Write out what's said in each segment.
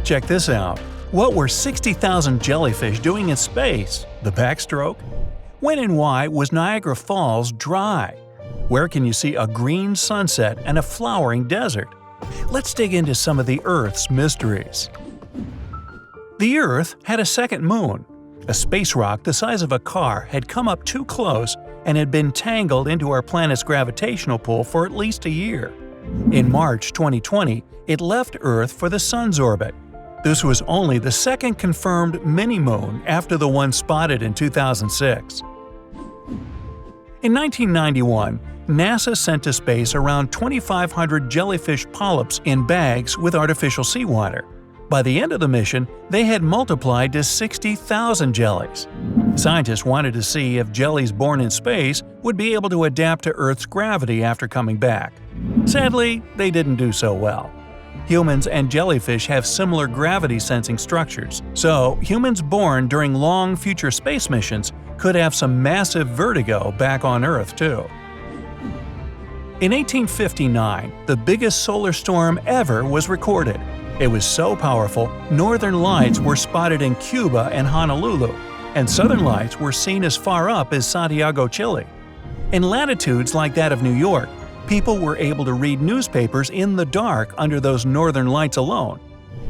Check this out. What were 60,000 jellyfish doing in space? The backstroke? When and why was Niagara Falls dry? Where can you see a green sunset and a flowering desert? Let's dig into some of the Earth's mysteries. The Earth had a second moon. A space rock the size of a car had come up too close and had been tangled into our planet's gravitational pull for at least a year. In March 2020, it left Earth for the Sun's orbit. This was only the second confirmed mini-moon after the one spotted in 2006. In 1991, NASA sent to space around 2,500 jellyfish polyps in bags with artificial seawater. By the end of the mission, they had multiplied to 60,000 jellies. Scientists wanted to see if jellies born in space would be able to adapt to Earth's gravity after coming back. Sadly, they didn't do so well. Humans and jellyfish have similar gravity-sensing structures, so humans born during long future space missions could have some massive vertigo back on Earth too. In 1859, the biggest solar storm ever was recorded. It was so powerful, northern lights were spotted in Cuba and Honolulu, and southern lights were seen as far up as Santiago, Chile. In latitudes like that of New York, people were able to read newspapers in the dark under those northern lights alone.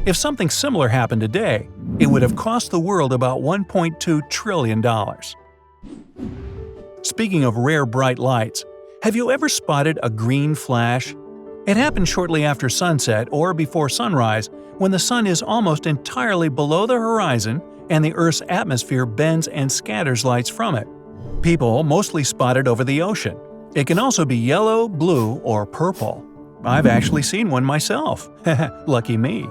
If something similar happened today, it would have cost the world about $1.2 trillion. Speaking of rare bright lights, have you ever spotted a green flash? It happens shortly after sunset or before sunrise when the sun is almost entirely below the horizon and the Earth's atmosphere bends and scatters lights from it. People mostly spot it over the ocean. It can also be yellow, blue, or purple. I've actually seen one myself. Lucky me.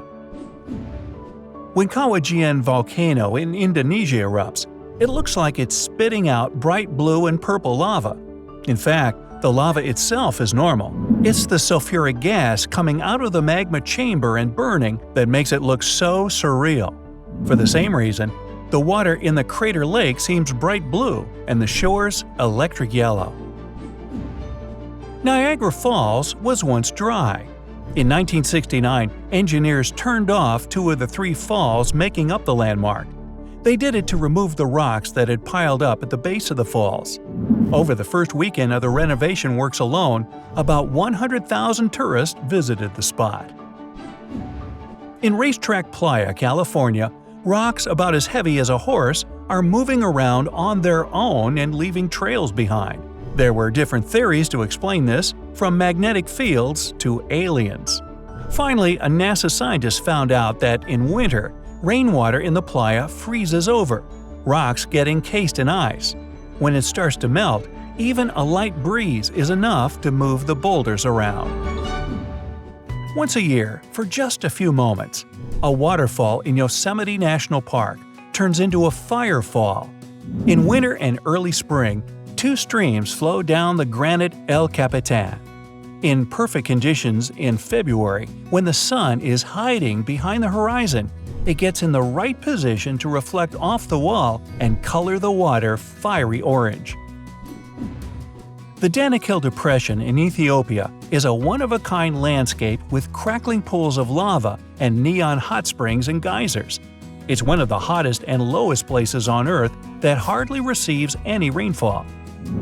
When Kawah Ijen volcano in Indonesia erupts, it looks like it's spitting out bright blue and purple lava. In fact, the lava itself is normal. It's the sulfuric gas coming out of the magma chamber and burning that makes it look so surreal. For the same reason, the water in the crater lake seems bright blue and the shores electric yellow. Niagara Falls was once dry. In 1969, engineers turned off 2 of the 3 falls making up the landmark. They did it to remove the rocks that had piled up at the base of the falls. Over the first weekend of the renovation works alone, about 100,000 tourists visited the spot. In Racetrack Playa, California, rocks about as heavy as a horse are moving around on their own and leaving trails behind. There were different theories to explain this, from magnetic fields to aliens. Finally, a NASA scientist found out that in winter, rainwater in the playa freezes over. Rocks get encased in ice. When it starts to melt, even a light breeze is enough to move the boulders around. Once a year, for just a few moments, a waterfall in Yosemite National Park turns into a firefall. In winter and early spring, 2 streams flow down the granite El Capitan. In perfect conditions in February, when the sun is hiding behind the horizon, it gets in the right position to reflect off the wall and color the water fiery orange. The Danakil Depression in Ethiopia is a one-of-a-kind landscape with crackling pools of lava and neon hot springs and geysers. It's one of the hottest and lowest places on Earth that hardly receives any rainfall.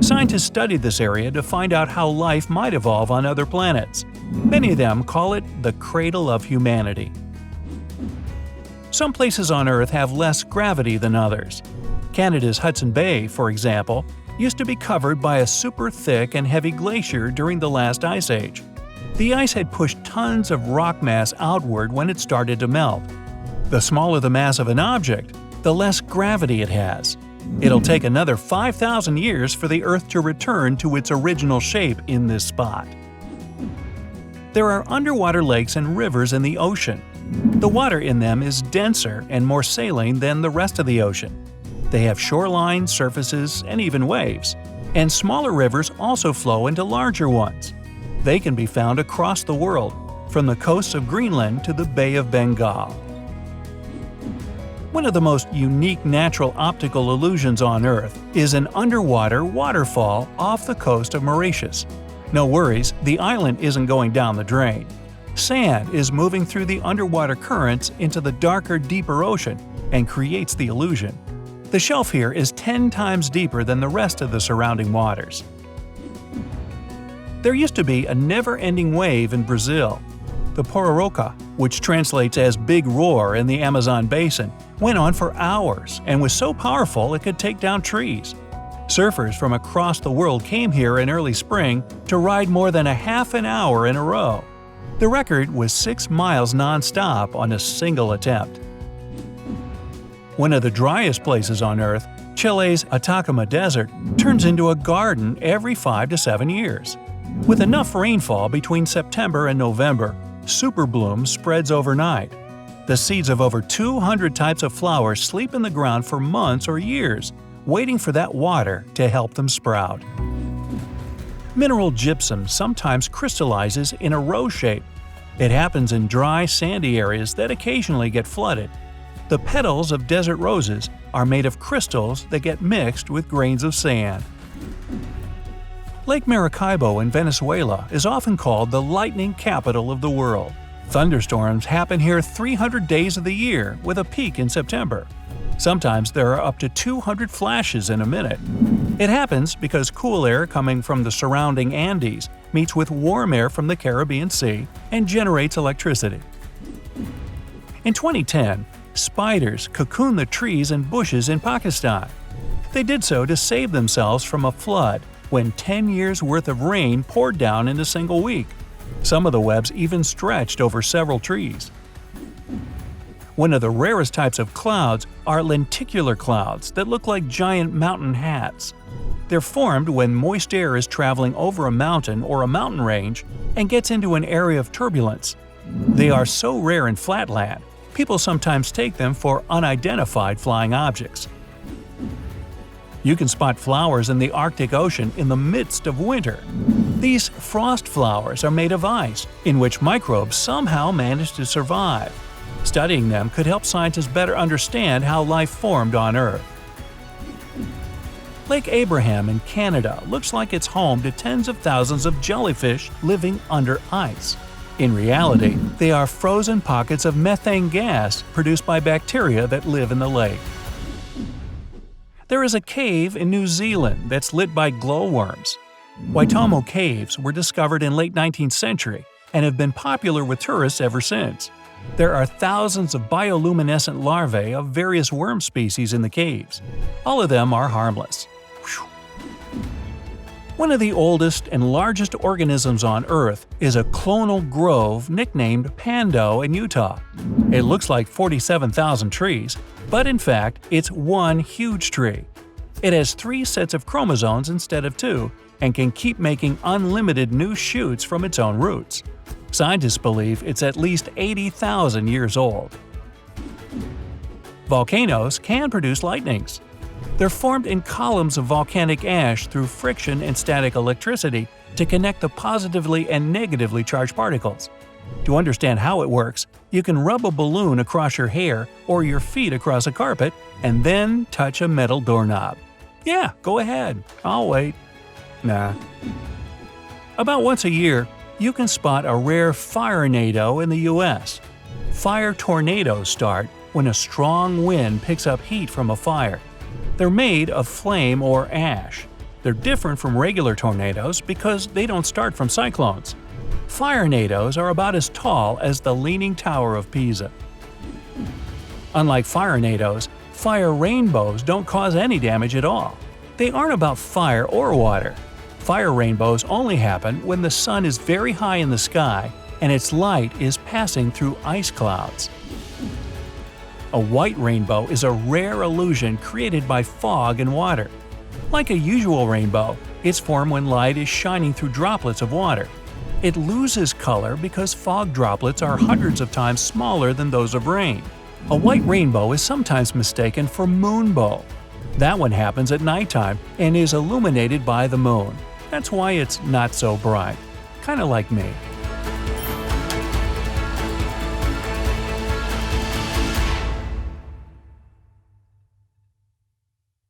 Scientists studied this area to find out how life might evolve on other planets. Many of them call it the cradle of humanity. Some places on Earth have less gravity than others. Canada's Hudson Bay, for example, used to be covered by a super thick and heavy glacier during the last ice age. The ice had pushed tons of rock mass outward when it started to melt. The smaller the mass of an object, the less gravity it has. It'll take another 5,000 years for the Earth to return to its original shape in this spot. There are underwater lakes and rivers in the ocean. The water in them is denser and more saline than the rest of the ocean. They have shoreline, surfaces, and even waves. And smaller rivers also flow into larger ones. They can be found across the world, from the coasts of Greenland to the Bay of Bengal. One of the most unique natural optical illusions on Earth is an underwater waterfall off the coast of Mauritius. No worries, the island isn't going down the drain. Sand is moving through the underwater currents into the darker, deeper ocean and creates the illusion. The shelf here is 10 times deeper than the rest of the surrounding waters. There used to be a never-ending wave in Brazil. The Pororoca, which translates as Big Roar in the Amazon basin, went on for hours and was so powerful it could take down trees. Surfers from across the world came here in early spring to ride more than a half an hour in a row. The record was 6 miles non-stop on a single attempt. One of the driest places on Earth, Chile's Atacama Desert, turns into a garden every 5 to 7 years. With enough rainfall between September and November, superbloom spreads overnight. The seeds of over 200 types of flowers sleep in the ground for months or years, waiting for that water to help them sprout. Mineral gypsum sometimes crystallizes in a rose shape. It happens in dry, sandy areas that occasionally get flooded. The petals of desert roses are made of crystals that get mixed with grains of sand. Lake Maracaibo in Venezuela is often called the lightning capital of the world. Thunderstorms happen here 300 days of the year, with a peak in September. Sometimes there are up to 200 flashes in a minute. It happens because cool air coming from the surrounding Andes meets with warm air from the Caribbean Sea and generates electricity. In 2010, spiders cocooned the trees and bushes in Pakistan. They did so to save themselves from a flood when 10 years' worth of rain poured down in a single week. Some of the webs even stretched over several trees. One of the rarest types of clouds are lenticular clouds that look like giant mountain hats. They're formed when moist air is traveling over a mountain or a mountain range and gets into an area of turbulence. They are so rare in flatland, people sometimes take them for unidentified flying objects. You can spot flowers in the Arctic Ocean in the midst of winter. These frost flowers are made of ice, in which microbes somehow manage to survive. Studying them could help scientists better understand how life formed on Earth. Lake Abraham in Canada looks like it's home to tens of thousands of jellyfish living under ice. In reality, they are frozen pockets of methane gas produced by bacteria that live in the lake. There is a cave in New Zealand that's lit by glowworms. Waitomo caves were discovered in late 19th century and have been popular with tourists ever since. There are thousands of bioluminescent larvae of various worm species in the caves. All of them are harmless. One of the oldest and largest organisms on Earth is a clonal grove nicknamed Pando in Utah. It looks like 47,000 trees, but in fact, it's one huge tree. It has 3 sets of chromosomes instead of 2, and can keep making unlimited new shoots from its own roots. Scientists believe it's at least 80,000 years old. Volcanoes can produce lightnings. They're formed in columns of volcanic ash through friction and static electricity to connect the positively and negatively charged particles. To understand how it works, you can rub a balloon across your hair or your feet across a carpet and then touch a metal doorknob. Yeah, go ahead. I'll wait. Nah. About once a year, you can spot a rare firenado in the US. Fire tornadoes start when a strong wind picks up heat from a fire. They're made of flame or ash. They're different from regular tornadoes because they don't start from cyclones. Firenadoes are about as tall as the Leaning Tower of Pisa. Unlike firenadoes, fire rainbows don't cause any damage at all. They aren't about fire or water. Fire rainbows only happen when the sun is very high in the sky and its light is passing through ice clouds. A white rainbow is a rare illusion created by fog and water. Like a usual rainbow, it's formed when light is shining through droplets of water. It loses color because fog droplets are hundreds of times smaller than those of rain. A white rainbow is sometimes mistaken for moonbow. That one happens at nighttime and is illuminated by the moon. That's why it's not so bright. Kinda like me.